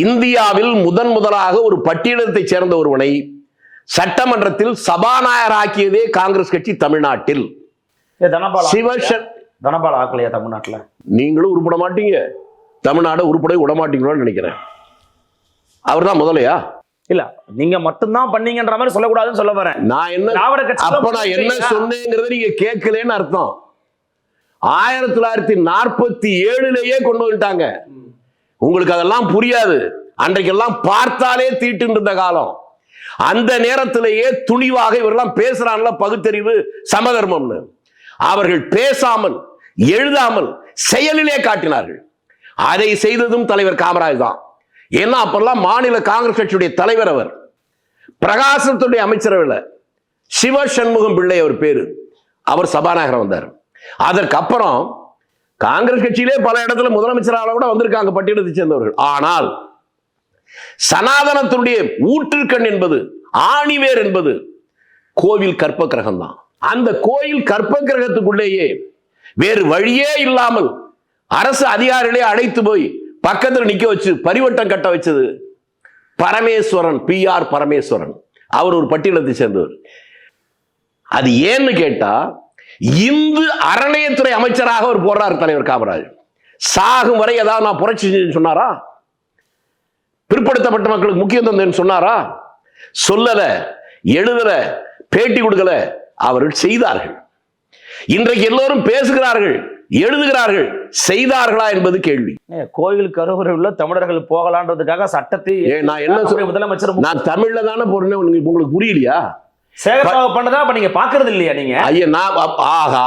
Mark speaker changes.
Speaker 1: இந்தியாவில் முதலாக ஒரு பட்டியலத்தை சேர்ந்த ஒருவனை சட்டமன்றத்தில் சபாநாயகர் ஆக்கியதே காங்கிரஸ் கட்சி தமிழ்நாட்டில்.
Speaker 2: தனபால் ஆக்கலையா தமிழ்நாட்டில்?
Speaker 1: நீங்களும் உருப்பட மாட்டீங்க, தமிழ்நாடு உருப்பட விட மாட்டீங்களோன்னு நினைக்கிறேன். அவர் தான் முதலையா?
Speaker 2: இல்ல, நீங்க மட்டும்தான் பண்ணீங்கன்ற மாதிரி சொல்லக்கூடாதுன்னு சொல்ல வரேன்.
Speaker 1: நான் என்ன சொன்னேங்கிறத நீங்க கேட்கலன்னு அர்த்தம். 1947 கொண்டு வந்துட்டாங்க. உங்களுக்கு அதெல்லாம் புரியாது. அன்றைக்கெல்லாம் பார்த்தாலே தீட்டு இருந்த காலம். அந்த நேரத்திலேயே துணிவாக இவரெல்லாம் பேசுறான்ல, பகுத்தறிவு சமதர்மம்னு. அவர்கள் பேசாமல் எழுதாமல் செயலிலே காட்டினார்கள். அதை செய்ததும் தலைவர் காமராஜ் தான். ஏன்னா அப்பெல்லாம் மாநில காங்கிரஸ் கட்சியுடைய தலைவர் அவர். பிரகாசத்துடைய அமைச்சரவையில் சிவ சண்முகம் பிள்ளை அவர் பேரு. அவர் சபாநாயகர் வந்தார். அதற்கப்புறம் காங்கிரஸ் கட்சியிலே பல இடத்துல முதலமைச்சராக கூட வந்திருக்காங்க பட்டியலத்தை சேர்ந்தவர்கள். ஆனால் சனாதனத்தினுடைய ஊற்றுக்கண் என்பது, ஆணிவேர் என்பது கோவில் கற்ப கிரகம் தான். அந்த கோயில் கற்ப கிரகத்துக்குள்ளேயே வேறு வழியே இல்லாமல் அரசு அதிகாரிகளே அழைத்து போய் பக்கத்தில் நிக்க வச்சு பரிவட்டம் கட்ட வச்சது பரமேஸ்வரன், PR பரமேஸ்வரன். அவர் ஒரு பட்டியலத்தை சேர்ந்தவர். அது ஏன்னு கேட்டா, இந்து அறநிலையத்துறை அமைச்சராக அவர் போடுறார் தலைவர் காமராஜ். சாகும் வரை ஏதாவது நான் புரட்சி சொன்னாரா? பிற்படுத்தப்பட்ட மக்களுக்கு முக்கியத்துவம் சொன்னாரா? சொல்லல, எழுதல, பேட்டி கொடுக்கல. அவர்கள் செய்தார்கள். இன்றைக்கு எல்லோரும் பேசுகிறார்கள், எழுதுகிறார்கள், செய்தார்களா என்பது கேள்வி.
Speaker 2: கோயில் கருவறை உள்ள தமிழர்கள் போகலான்றதுக்காக சட்டத்தை
Speaker 1: நான் என்ன சொல்றேன், முதலமைச்சர் நான் தமிழ்ல தானே போறேன். உங்களுக்கு புரியலையா?
Speaker 2: சேகர்பாபு பண்ணதா அப்ப நீங்க பாக்குறது இல்லையா? நீங்க
Speaker 1: ஐயா, நான் ஆஹா